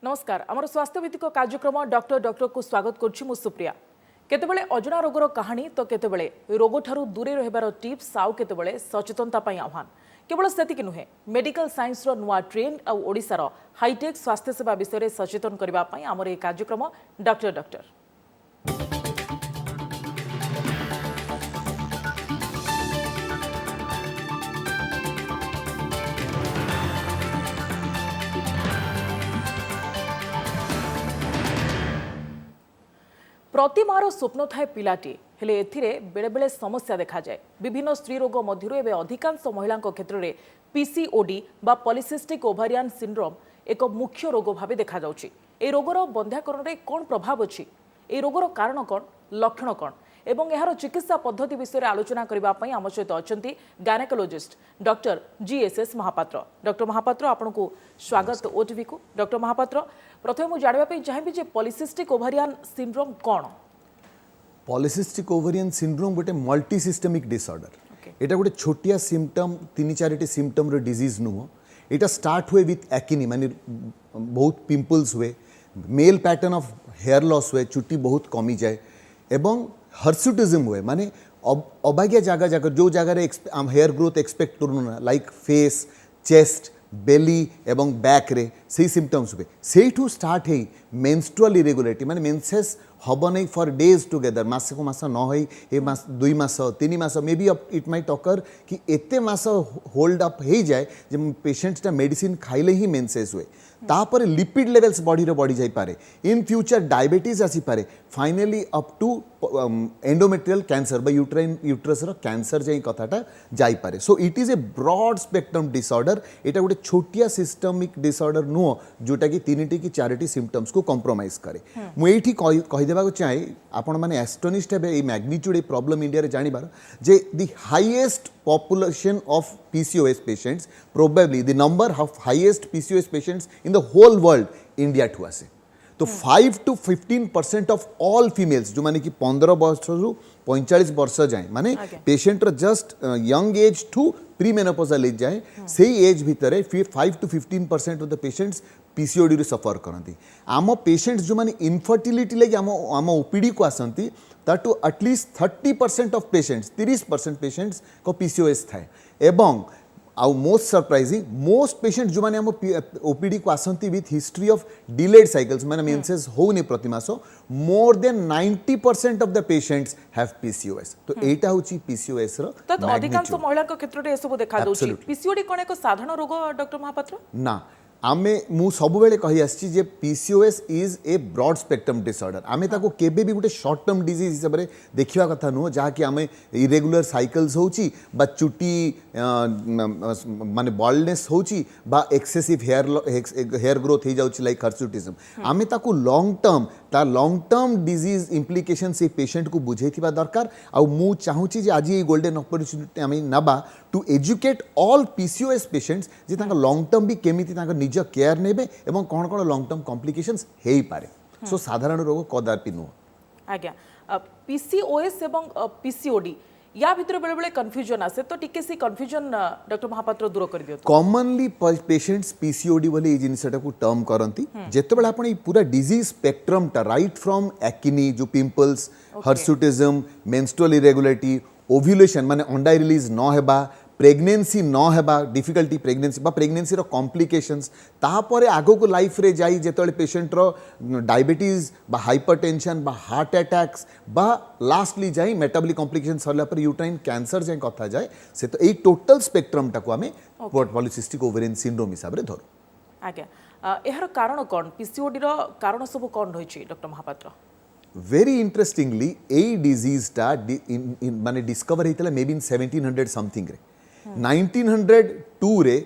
नमस्कार आमर स्वास्थ्य भित्तिक कार्यक्रम डॉक्टर डॉक्टर को स्वागत करुच्ची मु सुप्रिया। केतेबेले अजना रोगर कहानी तो केतेबेले रोग ठारू दूरे रहिबार टिप्स आउ केतेबेले सचेतनता पई आह्वान। केवल सेतिक नुहे मेडिकल साइंस रो नुआ ट्रेंड आ ओडिसार हाईटेक स्वास्थ्य सेवा विषय सचेतन करबा पई आमर ए कार्यक्रम डॉक्टर डॉक्टर। प्रति मार स्वप्न थाए पिलाटी हेले एथिरे बेले बेले समस्या देखा जाए। विभिन्न स्त्री रोग मध्यरु एबे अधिकांश महिला क्षेत्र में पीसीओडी बा पॉलिसिस्टिक ओवारियन सिंड्रोम एक मुख्य रोग भाव देखा जाउछि। ए रोगर बंध्याकरण रे कोन प्रभाव अछि, ए रोगर कारण कोन, लक्षण कोन एवं एहार चिकित्सा पद्धति विषय आलोचना करबा पई आम सहित अछंती gynaecologist doctor GSS Mahapatra. Doctor Mahapatra आपनको स्वागत ओटीवी को। डॉक्टर महापात्र प्रथम मु जानिबा पई चाहिबी जे पॉलिसिस्टिक ओवारियन सिंड्रोम कोन? पॉलिसिस्टिक ओवारियन सिंड्रोम गोटे मल्टी सिस्टमिक डिसऑर्डर। एटा गोटे छोटिया सिम्पटम 3-4 सिम्पटम रो डिजीज नुह। एटा स्टार्ट हुए विथ एक्ने माने बहुत पिंपल्स हुए, male pattern of hair loss हुए, चुट्टी बहुत कमी जाए एवं हर्सुटिज्म हुए माने अबागिया जगह जगह जो जगह हेयर ग्रोथ एक्सपेक्ट करूना लाइक फेस, चेस्ट, बेली एवं बैक रे से सिम्पटम्स हुए। से स्टार्ट है मेंस्ट्रुअल इरेगुलारिटी माने मेंसेस हम नहीं फॉर डेज टुगेदर मास को मास न हो ए मास 2 मास 3 मास मे बी इट माइट अकर कि एते मास होल्ड अप हो जाए जे पेशेंटा मेडिसिन खाइले ही मेंसेस हुए। तापर लिपिड लेवल्स बॉडी रे बढ़ी जाई पारे, इन फ्यूचर डायबिटीज आसी पारे, finally up to endometrial cancer बा यूट्रस रो कैंसर जाई कथाटा जाई पारे। So it is a broad spectrum disorder. एटा गोटे छोटिया सिस्टमिक डिसऑर्डर नुह जोटा कि 3 कि 4 सिम्पटम्स को कॉम्प्रोमाइज करे। मु एठी कहि देबा चाहे आपण माने एस्टोनिश्ड हेबे a magnitude a problem India रे जानिबार जे the highest population of PCOS patients, probably the number of highest PCOS patients in the whole world, India to आसे। तो 5 to 15% of all females जो माने कि 15 वर्ष रु 45 वर्ष जाए माने पेशेंट रो just young age to premenopausal age जाए से एज भितर 5 to 15% of the patients PCOD रे सफर करती। आम पेशेंट्स जो माने इनफर्टिलिटी लगे आम ओपीडी को आसती ताटू एटलिस्ट 30% ऑफ पेशेंट्स 30% पेशेंट्स को पीसीओएस थाए एवं आउ मोस्ट सरप्राइजिंग मोस्ट पेशेंट जो माने आम ओपीडी को आसती with history of delayed cycles माने मेंसेस होने प्रति मास more than 90% of the patients have PCOS. तो एटा होची पीसीओएस रो तत अधिकांश महिला के क्षेत्र रे एसबो देखा दोछि। पीसीओडी कोन एक साधारण रोग डॉक्टर महापात्र ना? आमे मु सबु बेले कहि आछि जे PCOS is a broad spectrum disorder. आमे ताको केबे भी गोटे शॉर्ट टर्म डिजीज हिसाब रे देखिवा कथा नुह जहा कि आमे इरेगुलर साइकल्स होची बा चुटी माने बॉल्डनेस होची बा एक्सेसिव हेयर ग्रोथ हो जाउची लाइक हर्सुटिज्म। आमे ताको लॉन्ग टर्म डिजीज इंप्लिकेशन से पेशेंट को बुझेथिबा दरकार। आ मु चाहूची जे आज ये गोल्डन अपॉर्चुनिटी आमे नबा to educate all PCOS patients जे ताका लॉन्ग टर्म भी केमिति ताका निज केयर नेबे एवं कोन कोन लॉन्ग टर्म कॉम्प्लिकेशंस हेई पारे। सो साधारण रोग कदापि नुह। आज्ञा पीसीओएस एवं पीसीओडी या भीतर बेले बेले कंफ्यूजन आसे तो टिके सी कंफ्यूजन डॉक्टर महापात्र दूर कर दियो। कॉमनली पेशेंट्स पीसीओडी वाले ए जिनिसटा को टर्म करंती जेते बेले आपण पूरा डिजीज स्पेक्ट्रम टा राइट फ्रॉम एक्ने जो पिंपल्स, हर्सुटिज्म, मेंस्ट्रुअल इरेगुलारिटी, ओव्यूलेशन माने अंडा रिलीज न हेबा, प्रेगनेंसी न हेबा, डिफिकल्टी प्रेगनेंसी बा प्रेगनेंसी रो कॉम्प्लिकेशंस, तापर आगो को लाइफ रे जाई जेतले पेशेंट रो डायबिटीज बा हाइपरटेंशन बा हार्ट अटैक्स बा लास्टली जाई मेटाबॉलिक कॉम्प्लिकेशन सरला पर यूट्राइन कैंसर जाय कथा जाय से तो ए टोटल स्पेक्ट्रम टाको हमें पॉलिसिस्टिक ओवेरियन सिंड्रोम हिसाब रे धरो। आज्ञा एहर कारण कोन, पीसीओडी रो कारण सब कोन होई छी doctor Mahapatra? Very interestingly a disease टा माने डिस्कवर हेतला मे बी इन 1700 समथिंग रे 1902 रे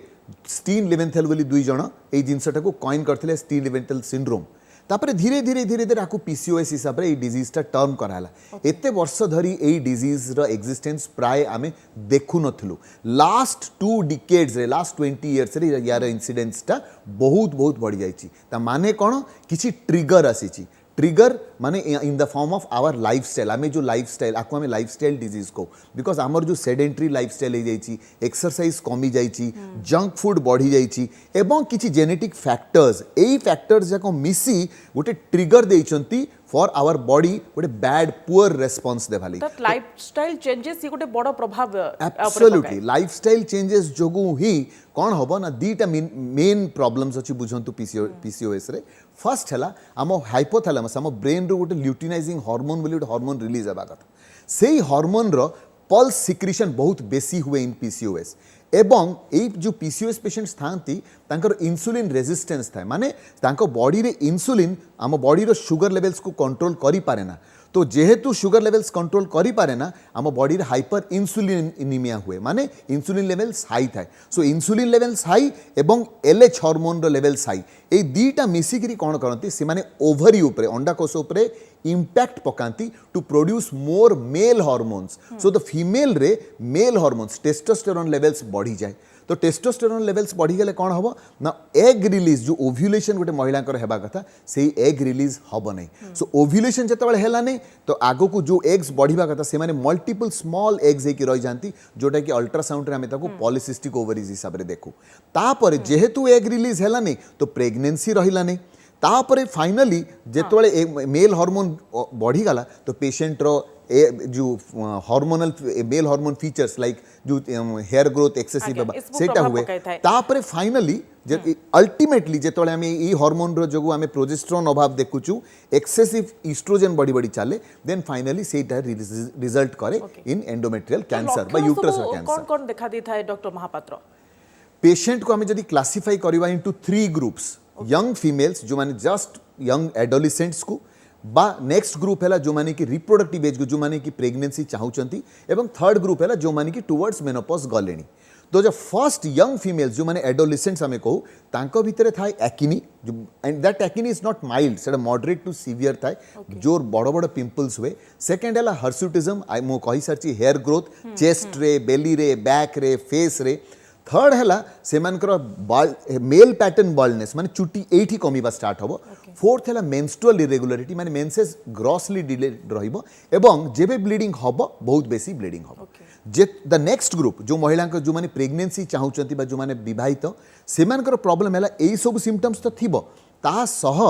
स्टीन लिवेंथेल वाली दुई जण ए जिनसटा को कॉइन करथिले स्टीन लिवेंथेल सिंड्रोम। तापर धीरे धीरे आकु पीसीओएस हिसाब रे ए डिजीज टा टर्म कराला। एते वर्ष धरी ए डिजीज रो एक्जिस्टेंस प्राय आमे देखु नथलु। लास्ट 2 डिकेड्स रे लास्ट 20 इयर्स रे यार इंसिडेंस टा बहुत बढ़ी जाईची। ता माने कोन किछि ट्रिगर आसीची। ट्रिगर माने in the form of our lifestyle आमे जो लाइफस्टाइल आपको आमे लाइफस्टाइल डिजीज को बिकॉज आमर जो सेडेंटरी लाइफस्टाइल हो जाइए एक्सरसाइज कमी जाइए जंक फूड बढ़ी जाइए एवं किसी जेनेटिक फैक्टर्स यही फैक्टर्स जाक मिसी गोटे ट्रिगर देइचंती फॉर आवर बॉडी गोटे bad poor response Devali lifestyle changes ये गोटे बड़ प्रभाव एब्सोल्युटली लाइफस्टाइल चेंजेस जोगु ही कौन हम ना दीटा मेन प्रॉब्लम्स अच्छी बुझंतु पीसीओएस रे फर्स्ट है आम हाइपोथैलेमस आम ब्रेन रो गोटे ल्यूटिनाइजिंग हार्मोन बोली गोटे हार्मोन रिलीज हेबा कथा सेही हार्मोन रो पल्स सिक्रिशन बहुत बेसी हुए इन पीसीओएस एवं ये जो पीसीओएस पेशेंट्स थांती तांकर इंसुलिन रेजिस्टेंस थाए माने तांको बॉडी रे इंसुलिन आम बॉडी रो शुगर लेवल्स को कंट्रोल करि पारे ना तो जेहेतु शुगर लेवल्स कंट्रोल करि पारे ना आम बॉडी रे हाइपर इंसुलिनिमिया हुए माने इंसुलिन लेवल्स हाई थाए सो इंसुलिन लेवल्स हाई एवं एलएच हार्मोन रो लेवल्स हाई ए दीटा मिसिकरी कोन करंती से माने ओवरी ऊपर अंडाकोश ऊपर इम्पैक्ट पकाती to produce more male hormones so the female रे मेल हार्मोन्स टेस्टोस्टेरोन लेवल्स बढ़ी जाए तो टेस्टोस्टेरोन लेवल्स बढ़ी गले कौन हम ना एग रिलीज जो ओव्यूलेशन गोटे महिला हेबा कथा से एग रिलीज हम नहीं सो ओव्यूलेशन जिते हेला नहीं तो आगो को जो एग्स बढ़िया कथा से माने मल्टीपल स्मॉल एग्स होकर रही जाती जोटा कि अल्ट्रासाउंड रे आमे ताको पॉलिसिस्टिक ओवरीज हिसाब रे देखू तापर जेहेतु एग रिलीज हेला नहीं तो प्रेगनेंसी रहिला नहीं तापर फाइनली जेतोले मेल हार्मोन बढ़ीगला तो पेशेंट रो जो hormonal male hormone features like जो हेयर ग्रोथ एक्सेसिव सेटा हुए तापर फाइनली अल्टीमेटली जेतोले आमे ई हार्मोन रो जोगु आमे प्रोजेस्टेरोन अभाव देखुचु एक्सेसिव ईस्ट्रोजन बढ़ी बढ़ी चले देन फाइनली सेटा रिजल्ट करे इन एंडोमेट्रियल कैंसर बा यूट्रस कैंसर कौन कौन देखा देता है डॉक्टर महापात्र पेशेंट को आमे जदी क्लासिफाई करबा इनटू 3 ग्रुप्स यंग फीमेल्स जो माने जस्ट यंग एडोलेसेंट्स को बा नेक्स्ट ग्रुप है जो माने कि रिप्रोडक्टिव एज को जो माने कि प्रेगनेंसी चाहूचंती एवं थर्ड ग्रुप है जो माने कि टुवर्ड्स मेनोपॉज गलेनी तो जो फर्स्ट यंग फीमेल्स जो माने एडोलेसेंट्स आमे कहू तांको भितरे थाए एक्नी जो and that acne is not mild सेटा मॉडरेट टू सीवियर थाए जोर बड़ बड़ पिंपल्स हुए सेकंड है हर्सुटिज्म आई मो कहि सारची हेयर ग्रोथ चेस्ट रे बेली रे बैक रे फेस रे थर्ड है मेल पैटर्न बाल्डनेस माने चुटी एठी कमिबा स्टार्ट होबो फोर्थ है मेंस्ट्रुअल इरेगुलारिटी माने मेंसेस ग्रॉसली डिलेड रहिबो एवं जेबे ब्लीडिंग होबो बहुत बेसी ब्लीडिंग होबो जे द नेक्स्ट ग्रुप जो महिला जो माने प्रेगनेंसी चाहूचंती बा जो माने विवाहित सेमानकर प्रॉब्लम है एई सब सिम्पटम्स तो थिबो ता सह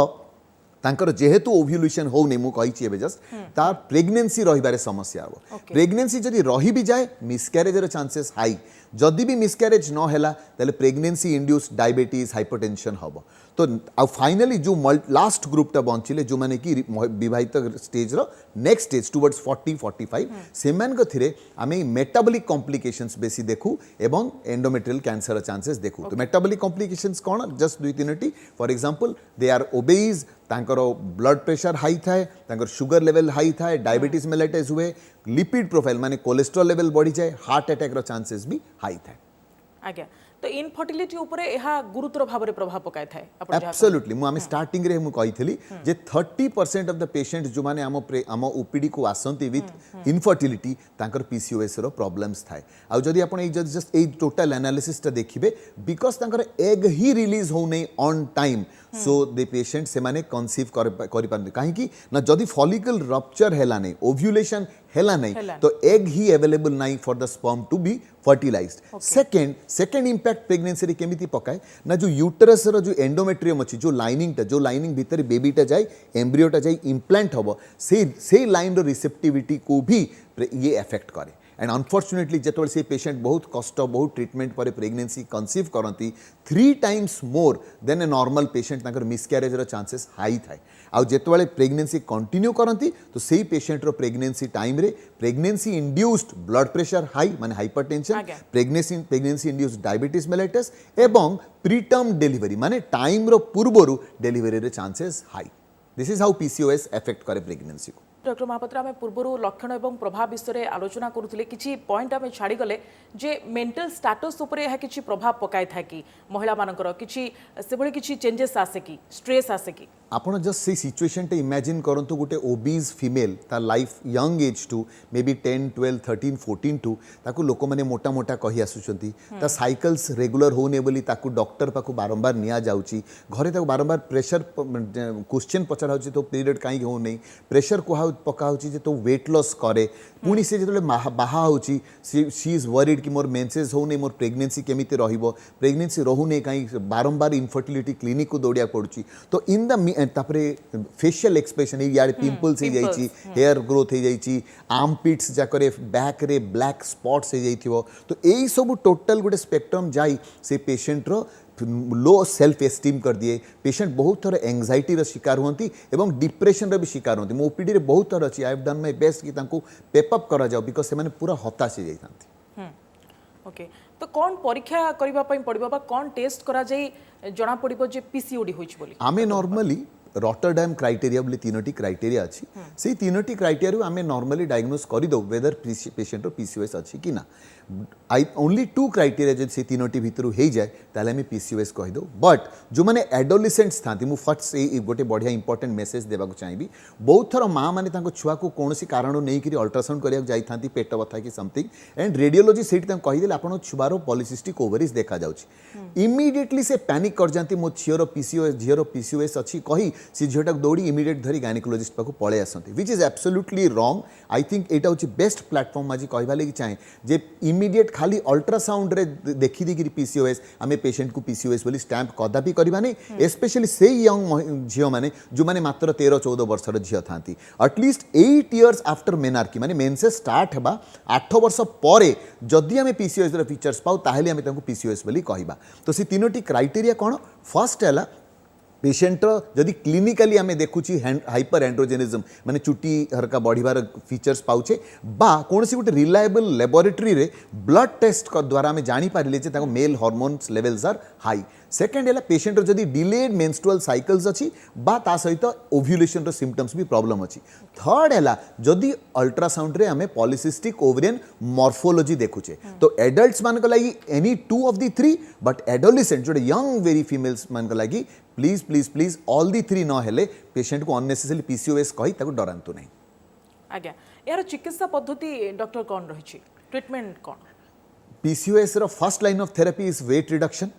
तांकर जेहेतु ओव्यूलेशन हो नहीं मुझे कही जस्ट तार प्रेगनेंसी रही समस्या हम प्रेगनेंसी जदि रही भी जाए मिसक्यारेजर चांसेस हाई जदि भी मिसक्यारेज न है ताले प्रेगनेंसी इंड्यूस डायबिटीज हाइपरटेंशन हम तो आ फाइनली जो लास्ट ग्रुपटा बंचिले जो माने कि विवाहित स्टेज रो नेक्स्ट स्टेज टुवर्ड्स 40-45 सेमान थिरे आमे मेटाबॉलिक कॉम्प्लिकेशंस बेसी देखू एवं एंडोमेट्रियल कैंसर चांसेस देखू तो मेटाबॉलिक कॉम्प्लिकेशंस कौन just 2-3 for example they are obese तांकर ब्लड प्रेशर हाई थाए तांकर शुगर लेवल हाई थाए डायबिटीज मेलाइटिस हुए लिपिड प्रोफाइल माने कोलेस्ट्रॉल लेवल बढ़ी जाए हार्ट अटैक रो चांसेस भी हाई थाए आज्ञा तो इनफर्टिलिटी ऊपर यह गुरुतर भाव में प्रभाव पकाई थाए एब्सोल्युटली मु आमे स्टार्टिंग रे मु कहिथली जे 30% ऑफ द पेशेंट्स जो माने आम ओपीडी को आसंती विथ इनफर्टिलिटी तांकर पीसीओएस रो प्रॉब्लम्स थाए आ जदी आपण ए जस्ट ए टोटल एनालिसिस ता देखिबे बिकॉज़ तांकर एग ही रिलीज हो नै on time so the patient से माने कंसीव करि पारन काहे कि ना जदी फॉलिकल रप्चर हैला नै ओव्यूलेशन हैला नहीं तो एग ही अवेलेबल नहीं for the sperm to be fertilised second impact pregnancy रे केमिति पकाए ना जो यूटरस रो जो एंडोमेट्रियम अछि जो लाइनिंग भीतर बेबीटा जाए एम्ब्रियोटा जाए इम्प्लांट हबो से लाइन रो रिसेप्टिविटी को भी ये अफेक्ट करे एंड अनफॉर्चुनेटली जेतोल से पेशेंट बहुत कष्ट बहुत ट्रीटमेंट पर प्रेगनेंसी कंसीव करती 3 times more than a normal patient तांकर मिसक्यारेज रो चांसेस हाई थाए आ जेतोले प्रेगनेंसी कंटिन्यू करती तो सेही पेशेंट रो प्रेगनेंसी टाइम रे pregnancy induced blood pressure high माने hypertension pregnancy induced diabetes mellitus एवं प्रीटर्म डिलीवरी माने टाइम रो पूर्वरु डिलीवरी रे chances high this is how PCOS affect करे प्रेगनेंसी को डॉक्टर महापात्र आम पूर्वर लक्षण और प्रभाव विषय में आलोचना करुले कि पॉइंट आम छाड़गले जे मेंटल स्टेटस उपरे यह किसी प्रभाव पकाई था कि महिला मानकर किसी से भली किसी चेंजेस आसे कि स्ट्रेस आसे कि आपण जस्ट से सिचुएशन टे इमेजिन करंतु गोटे ओबीज फीमेल ता life young age to maybe 10 12 13 14 to ताकू लोक माने मोटा मोटा कहि आसुचंती ता साइकल्स रेगुलर होने बोली ताकू डॉक्टर पाकू बारंबार निया जाउची घरे ताकू बारंबार प्रेशर क्वेश्चन पचरा होची तो पीरियड काई हो नहीं प्रेशर को पका होची जे तो वेट लॉस करे पुनी से जेतले बाहा होची शी इज वरीड कि मोर मेंसेस हो नहीं मोर प्रेगनेंसी केमिति रहिबो प्रेगनेंसी रहू नहीं काई बारंबार इनफर्टिलिटी क्लिनिक को दौड़िया पड़ुची तो इन द तापरे फेशियल एक्सप्रेशन यार पिंपल्स हो जाइची हेयर ग्रोथ हो जाइची आर्मपिट्स जाकरे बैक रे ब्लैक स्पॉट्स हो जाइथिवो तो एई सब टोटल गोटे स्पेक्ट्रम जाई से पेशेंट रो लो सेल्फ एस्टीम कर दिए पेशेंट बहुत थर एंजाइटी रो शिकार होती एवं डिप्रेशन रो भी शिकार होती मो ओपीडी रे बहुत थर अछि I have done my best कि तांको पेपअप करा जाओ बिकॉज से माने पूरा हताश हो जाइथांती ओके तो कौन परीक्षा करबा पई पड़िबा बा कौन टेस्ट करा जाई जना पड़िबो जे पीसीओडी होइछ बोली आमे नॉर्मली रॉटरडैम क्राइटेरिया बोले तीनोटी क्राइटेरिया अच्छी से तीनोटी क्राइटेरिया आमे नॉर्मली डायग्नोस कर दो वेदर पेशेंट पीसीओएस अच्छी कि ना आई ओनली टू क्राइटेरिया जब से तीनोटी भितर हो जाए ताले आमे पीसीओएस कहि दो बट जो माने एडोलेसेंट्स थांती मु फर्स्ट से गोटे बढ़िया इंपोर्टेंट मेसेज देबा को चाहिबी बहुत थर मां माने तांको छुआ को कोनोसी कारण नै कि अल्ट्रासाउंड करिया जाई थांती पेट बथा कि समथिंग एंड रेडियोलॉजी सेट तां कहि देले आपण छुआरो पॉलिसिस्टिक ओवरीज देखा जाउची इमीडिएटली से पैनिक कर जानती मो छियोरो पीसीओएस झियोरो पीसीओएस अच्छी कहि सी झीटा दौड़ी इमिडिएट धरी गायनिकोलॉजिस्ट पाक पळे आसती which is absolutely wrong I think एटा होची बेस्ट प्लेटफॉर्म आज कहबा लगी चाहे जे इमिडिएट खाली अल्ट्रासाउंड रे देखि देखि पीसीओएस आमे पेशेंट को पीसीओएस बोली स्टैंप कदापि करबा नहीं स्पेशली से यंग झियो माने जो माने मात्र 13 14 वर्षर झियो थांती एटलीस्ट 8 इयर्स आफ्टर मेनार्की माने मेंसेस स्टार्ट हेबा 8 वर्ष परे जदि आमे पीसीओएस रो फीचर्स पाउ ताहेले आमे तांको पीसीओएस बोली कहबा तो से तीनोटी क्राइटेरिया कोन फर्स्ट हैला पेशेंट जदि क्लिनिकाली आमे देखुची हाइपर एंड्रोजेनिज्म माने चुटी हरका बढ़िबार फीचर्स पाउचे बा कोनसी गोटे रिलायबल लैबोरेटरी रे ब्लड टेस्ट द्वारा आमे जानी पारिले जे ताको male hormones levels are high second है पेशेंट जदि डिलेड मेंस्ट्रुअल साइकल्स अच्छी बा ता सहित ओव्युलेशन रो सिम्पटम्स भी प्रॉब्लम अच्छी थर्ड है जदि अल्ट्रासाउंड रे आमे पॉलिसिस्टिक ओवरियन मॉर्फोलॉजी देखुचे तो एडल्ट्स मान को लगी any two of the three but adolescent जो यंग वेरी फीमेल्स मान को लगी please please please all the three न हेले पेशेंट को अननेसेसरी पीसीओएस कहि ताको डरांतु नहीं आज्ञा यार चिकित्सा पद्धति डॉक्टर कौन रही ट्रीटमेंट कौन पीसीओएस रो first line of therapy is weight reduction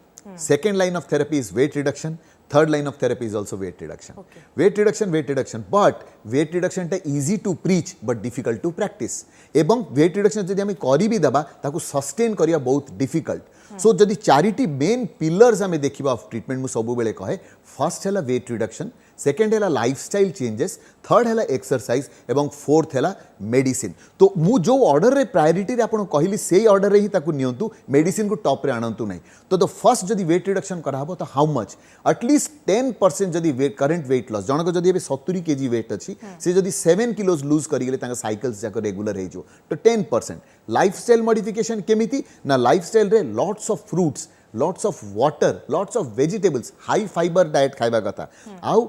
second line of therapy is weight reduction third line of therapy is also weight reduction weight reduction but weight reduction ta easy to preach but difficult to practice ebong weight reduction jodi ame kari bi daba taku sustain kariya बहुत difficult so jodi charity main pillars ame dekhiba of treatment mu sabu bele kahe first hela weight reduction second है lifestyle changes third है exercise एवं fourth है medicine तो मु जो order रे priority रे आपण कहली से ऑर्डर रे ही ताकू नियंतु मेडिसिन को टॉप रे आनंतु नहीं तो द फर्स्ट जदि वेट रिडक्शन कराबो तो हाउ मच एटलीस्ट 10% जदि करंट वेट लॉस जनक जदि एबे 70 केजी वेट अछि से जदि 7 किलोज लूज करि गेले तांका साइकिल्स जाक रेगुलर हे जो तो 10% लाइफस्टाइल मॉडिफिकेशन केमिति ना लाइफस्टाइल रे lots of fruits lots of water lots of vegetables high fiber diet खाइबा कथा आउ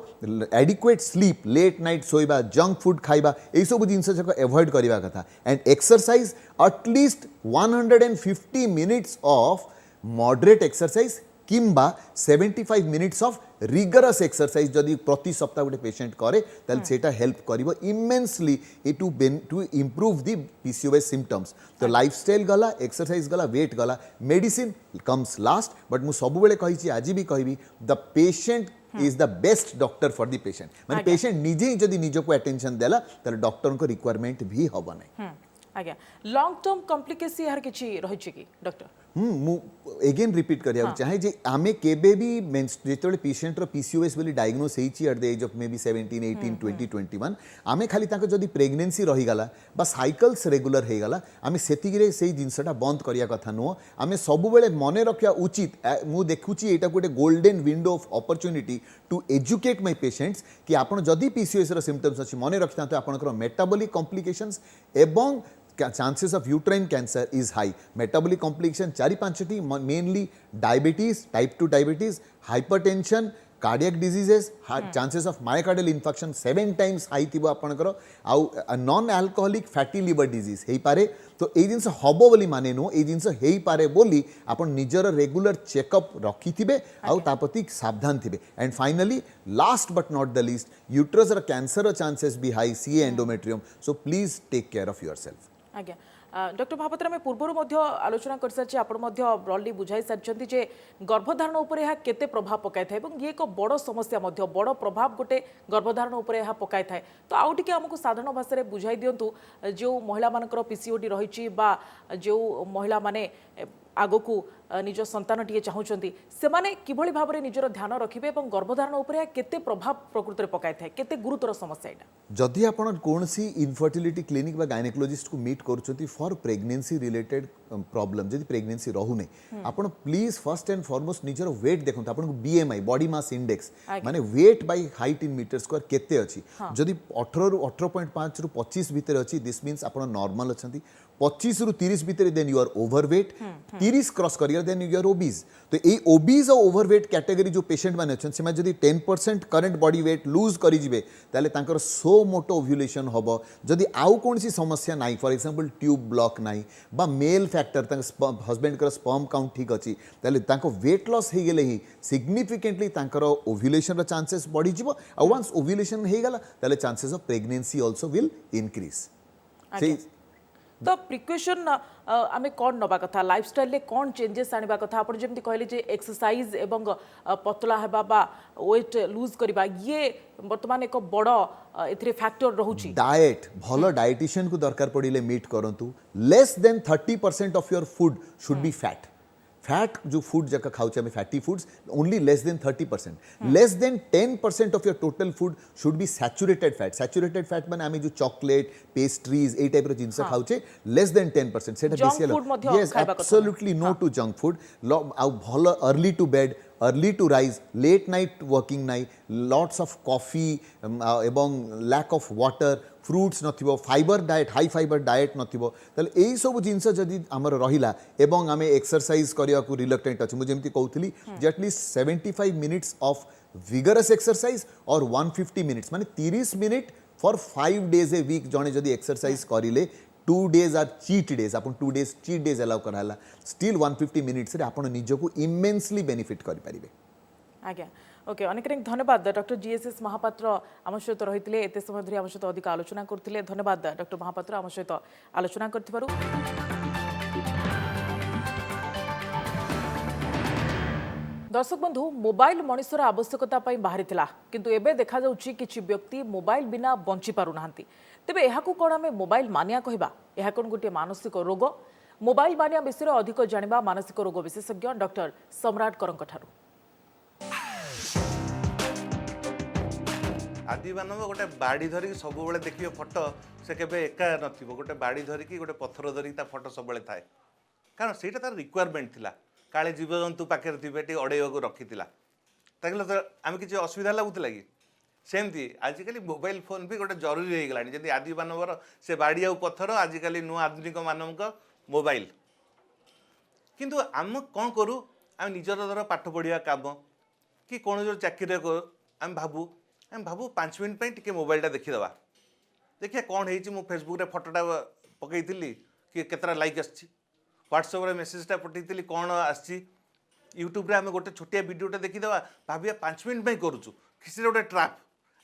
adequate sleep late night सोइबा junk food खाइबा ए सब जिंस जक अवॉइड करिबा कथा and exercise at least 150 minutes of moderate exercise किंबा 75 मिनिट्स ऑफ रिगरस एक्सरसाइज जदि प्रति सप्ताह गोटे पेशेंट करे ताले सेटा हेल्प करिवो immensely to improve the PCOS symptoms तो लाइफस्टाइल गला एक्सरसाइज गला वेट गला मेडिसिन कम्स लास्ट बट मु सब बेले कहि आज भी कहबी the patient is the best doctor for the patient माने पेशेंट निजे ही जदि निजको अटेंशन देला ताले डॉक्टर को रिक्वायरमेंट भी होबो नै आज्ञा लॉन्ग टर्म कॉम्प्लिकेसी हर किछि रहि छै कि डॉक्टर मु एगेन रिपीट करिया चाहे जे आमे केबे भी जेतले पेशेंट रो पीसीओएस बोली डायग्नोस हेची at the age of maybe 17 18 20 21 आमे खाली ताको जदी प्रेगनेंसी रही गला बा साइकल्स रेगुलर हे गला आमे सेतिगिरे सेही जिंसटा बंद करिया कथा नो आमे सब बेले मने रखिया उचित मु देखुची एटा गोटे golden window of opportunity to educate my patients कि आपण जदी पीसीओएस रो सिम्पटम्स अछि मने रखिता तो आपनकर मेटाबॉलिक कॉम्प्लिकेशंस एवं chances of uterine cancer is high metabolic complication 4-5 mainly diabetes type 2 diabetes hypertension cardiac diseases chances of myocardial infection 7 times high थिबो आपनकर आउ non alcoholic fatty liver disease हेई पारे तो ए जिनस हबो बोली माने नो ए जिनस हेई पारे बोली आपण निजर रेगुलर चेकअप रखिथिबे आउ तापति सावधान थिबे and finally last but not the least uterus र कैंसर चांसेस भी हाई सी endometrium so please take care of yourself आज्ञा डॉक्टर महापात्र आम पूर्व आलोचना कर सारी आप ब्रॉडली बुझाई सारी जे गर्भधारण उपर यह केते प्रभाव पकाई था ये एक बड़ समस्या बड़ प्रभाव गोटे गर्भधारण उपर यह पकाई थाए तो आउ टिके आमको साधारण भाषा में बुझाई दिंतु जो महिला मानकर पीसीओडी रही जो महिला माने आगकू निज संतान टे चाहूँगी से किभली भाव में निजर ध्यान रखिए और गर्भधारण उपर केते प्रभाव प्रकृति में पकाई थाए केते गुरुतर समस्या यहाँ जदि आपण कौन सी इनफर्टिलिटी क्लिनिक बा गायनेकोलॉजिस्ट को मीट करुछथि फॉर प्रेगनेंसी रिलेटेड प्रॉब्लम जदि प्रेगनेंसी रहूने आपण प्लीज फर्स्ट एंड फॉरमोस्ट निजर वेट देखंत आपण बीएमआई बॉडी मास इंडेक्स माने weight by height in metre square केते अछि जदि 18 रु 18.5 रु 25 भितर अछि दिस मीन्स आपण नॉर्मल अछंती 25 रु 30 भितर then you are overweight 30 cross करियर देन यू आर ओबीज तो ए ओबीज और ओवरवेट कैटेगरी जो पेशेंट माने अछन से जदि 10% करंट बॉडी वेट लूज करि जिवे ताले तांकर सो मोटो ओव्युलेशन हबो जदि आउ कोनसी समस्या नाही फॉर एग्जांपल ट्यूब ब्लॉक नाही बा मेल फैक्टर तांकर हस्बैंड कर स्पर्म काउंट ठीक अछि ताले तांको वेट लॉस हे गेले ही सिग्निफिकेंटली तांकर ओव्युलेशन रा चांसेस बढ़ी जिवो और वंस ओव्युलेशन हे गला ताले chances of pregnancy also will increase तो प्रिकॉशन आमे कौन नबा कथा लाइफस्टाइल ले कौन चेंजेस आनिबा कथा आपण जेमति कहले जे एक्सरसाइज एवं पतला हेबा बा वेट लूज करबा ये वर्तमान एक बड़ एथिरे फैक्टर रहउची डाइट भलो डाइटिशियन को दरकार पड़िले मीट करंतु less than 30% of your food should be fat fat जो फूड जका खाउचे हमें fatty foods only less than 30% less than 10% of your total food should be saturated fat माने हमें जो चॉकलेट पेस्ट्रीज ए टाइप रो जिंस खाउचे लेस देन 10% सेटा basically yes absolutely no to junk food आ भलो early to bed early to rise late night working नाइ लॉट्स ऑफ कॉफी एवं लैक ऑफ वाटर फ्रूट्स नथिबो fibre diet high fibre diet नथिबो तले एई सब जिंस जदि हमर रहिला एवं आमे एक्सरसाइज करिया को रिलक्टेंट अछि मु जेमति कहउथली जे at least 75 minutes of vigorous exercise और 150 मिनिट्स माने 30 minute for 5 days a week जने जदि एक्सरसाइज करिले 2 days आर चीट डेज अपन 2 days चीट डेज अलाउ कराला स्टिल 150 मिनिट्स रे अपन निजको इमेंसली बेनिफिट करि परिबे आज्ञा ओके अनेक धन्यवाद डॉक्टर जीएसएस महापात्र आम सहित रही एत समय धरी आम सहित अधिक आलोचना करते धन्यवाद डॉक्टर महापात्र आम सहित आलोचना कर दर्शक बंधु मोबाइल मनुष्यर आवश्यकता बाहरी किंतु एबे देखा जाउछि किछि व्यक्ति मोबाइल बिना बंची पारु नाहंती तेबे एहाकू कोन आमे मोबाइल मानिया कहबा एहा कोन गोटे मानसिक रोग मोबाइल मानिया विषय अधिक जानिबा मानसिक रोग विशेषज्ञ डॉक्टर सम्राट करंक ठारू आदि मानव गोटे बाड़ी धरिकी सब बेले देखिए फोटो से केबे एका नथिबो गोटे बाड़ी धरिकी गोटे पत्थर धरिकी ता फोटो सब बेले थाए कारण सेटा तार रिक्वायरमेंट थिला काले जीवजंतु पाखे थे टे अड़ेक रखी ताकि तो आम किसी असुविधा लगुला कि सेमती आजिकल मोबाइल फोन भी गोटे जरूरी हो गला जमी आदि मानवर से बाड़ी आउ पत्थर आजिकल नुआ आधुनिक मानव मोबाइल किंतु आम कौन करूँ आम निजर धर पाठ पढ़ा काम कि कौन जो चाकरी आम भावु 5 मिनट टे मोबाइलटा देखीदे देखिए कौन हो फेसबुक रे फोटोटा पकई कि केतरा लाइक आसी व्हाट्सएप रे मेसेजटा पठेई कौन आसी यूट्यूब रे आम गोटे छोटिया वीडियोटा देखीदे भाविया 5 मिनट करूँ किसी गोटे ट्राप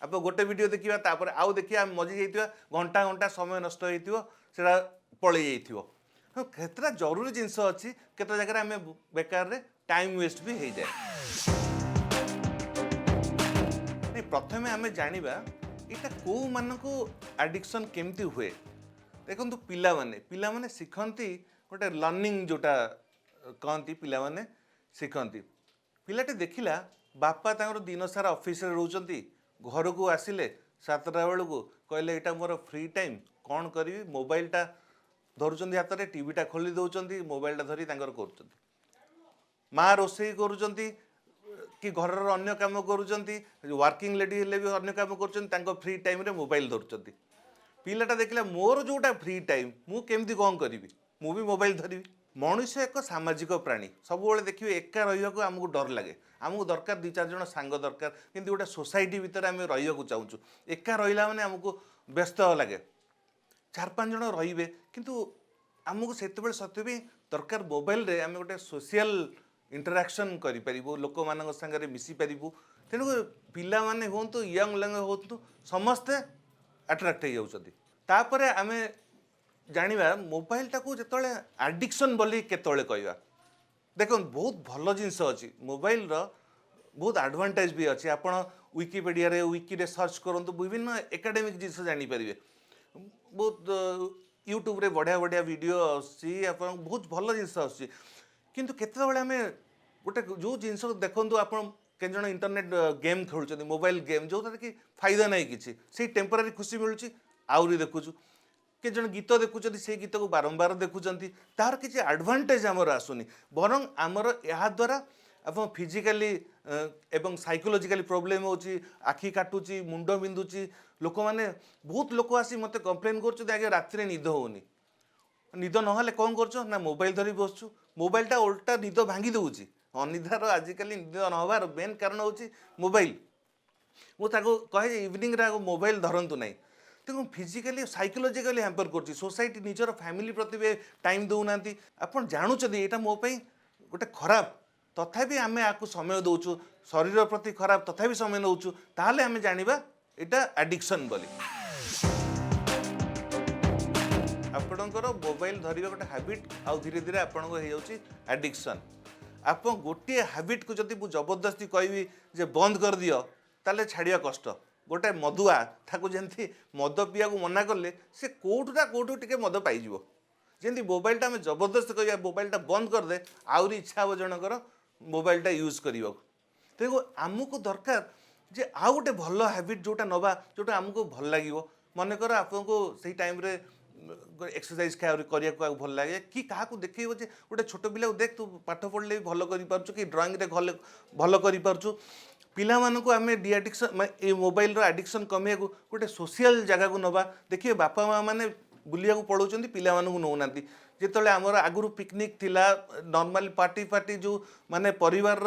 आप गोटे वीडियो देखा तापर आउ देखिए मजी जाइए घंटा घंटा समय नष्ट होता पलि जाइए केतटा जरूरी जिनस अच्छी केत जगह आम बेकार टाइम वेस्ट भी हो जाए प्रथम आम जाना यहाँ कौ मानक एडिक्शन केमती हुए देखो पिला शिखती गोटे लर्निंग जोटा कहती पिला शिखती पिलाटे देखला बापा दिन सारा ऑफिस रे रोचंती घर को आसिले 7टा बेलू कहले यहाँ मोर फ्री टाइम कौन करी मोबाइलटा धरुचंती हाथ में टीवीटा खोली दौरान मोबाइलटा धरी कर माँ रोषे करुँच कि घर अन्य काम करुँच वर्किंग लेडी हेल्ले भी अन्य काम कर फ्री टाइम रे मोबाइल धरुँच पिलाटा देखला मोर जोटा फ्री टाइम मु केमती कौन करी मु भी मोबाइल धरी मनुष्य एक सामाजिक प्राणी सब देखिए एका रहा आमको डर लगे आमको दरकार 2-4 जन सांग दरकार किंतु गोटे सोसाइटी भितर आम रहा चाहूँ एका रहा मैंने आमको व्यस्त लगे 4-5 जन रे किंतु आमको से सत्य भी दरकार मोबाइल रे आम गोटे सोशल इंटराक्शन करूँ लोक मान सागर मिसी पारू तेणु पिला माने हूँ यंग लंग हूँ समस्ते अट्राक्ट हो जापर आम जाना मोबाइल टाक जो आडिक्शन बोली केतले कहवा देख बहुत भल जिनस अच्छी मोबाइल बहुत एडवांटेज भी अच्छी आप विकिपीडिया रे विकी रे सर्च करूँ विभिन्न एकेडमिक जिनस जानीपर बहुत यूट्यूब रे बढ़िया बढ़िया वीडियो आसी बहुत भल जिनस आसूँ किंतु केतबेले आम गोटे जो जिनस देखूँ आप केन जन इंटरनेट गेम खेलुँच मोबाइल गेम जो कि फायदा नहीं किसी से टेम्परारी खुशी मिलूँ आहरी देखुचु के जन गीत देखुं से गीत को बारंबार देखुं तार किसी एडवांटेज आमर आसुनी बरं आमर या द्वारा आप फिजिकाली एवं साइकोलॉजिकली प्रॉब्लम होची आखि काटुची मुंड बिंदुची लोक मैंने बहुत लोक आसी मत कंप्लेन कर रात निद होनी निद ना कौन कर ना मोबाइल धरी बसचु मोबाइलटा उल्टा निद भांगी दूची अनिद्रार आजिकल निद नहबार मेन कारण हूँ मोबाइल मुझे कहे इवनिंग रे मोबाइल धरतु ना तेणु फिजिकाली साइकोलॉजिकली हैम्पर कर सोसाइटी निजर फैमिली प्रति टाइम दौना आप जानूँ यहाँ मोपाई गोटे खराब तथापि आम आपको समय दौचु शरीर प्रति खराब तथापि समय नौचु ताहले आम जानिबा एटा एडिक्शन बोली आपणकर मोबाइल धरिबा गोटे हैबिट आउ धीरे धीरे आपन एडिक्शन आप गोटे हैबिट को जब जबरदस्ती कहबी जे बंद कर दियो ताले छाड़िया कष्ट गोटे मदुआ ताको जमी मद पिया मना कले से कौटुना कौटू टे मद पाइज जमी मोबाइलटा आम जबरदस्त कह मोबाइलटा बंद करदे आहरी इच्छा हे जनकर मोबाइलटा यूज करने तेणु आमको दरकार जे आउ गोटे भल हैबिट जोटा नवा जोटा आमको भल लगे मनकर आपको से टाइम रे एक्सरसाइज करने भल लगे कि क्या देखेब जे गोटे छोट पिला देख तू पाठ पढ़ले भी भल कर कि ड्राइंग रे भल कर पिला मानकु आमे डी एडिक्शन ए मोबाइल रो एडिक्शन कमे को गोटे सोशल जगह को नवा देखिए बापा माँ मैंने बुलिया को पढ़ाऊँ पिला मानकु नौना जिते आमर आगुरी पिकनिक थिला नॉर्मल पार्टी जो माने परिवार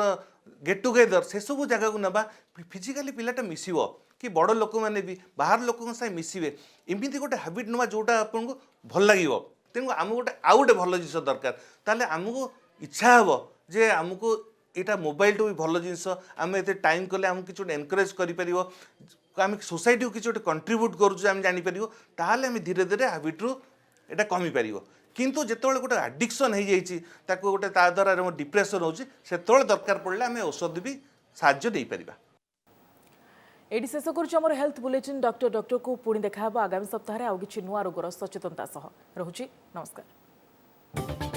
गेट टुगेदर से सब जगह को नवा फिजिकाली पिलाटा मिसिबो कि बड़ लोक मैंने भी बाहर लोक मिसिबे एमती गोटे हैबिट नवा जोटा आपको भल लगे तेणु आम गोटे आउ गोटे भल जिनिस दरकार ताले आमको इच्छा हे जे आमको यहाँ मोबाइल टू भी भल जिनस आम ये टाइम कले आमको किसी गोटे एनकरेज कर सोसाइटी को किसी गोटे कंट्रीब्यूट करूँ जापर ताहले आम धीरे धीरे हैबिट्रु यहाँ कमी पार किंतु जिते गोटे एडिक्शन हो जाए गोटे द्वारा डिप्रेशन होती से दरकार पड़े आम औषध भी साहाय्य दे पारिबा। एडी शेष करुँ हेल्थ बुलेटिन डॉक्टर को पुणी देखा आगामी सप्ताह आउ कि नुआ रोगर सचेतनता सह रहुछि नमस्कार।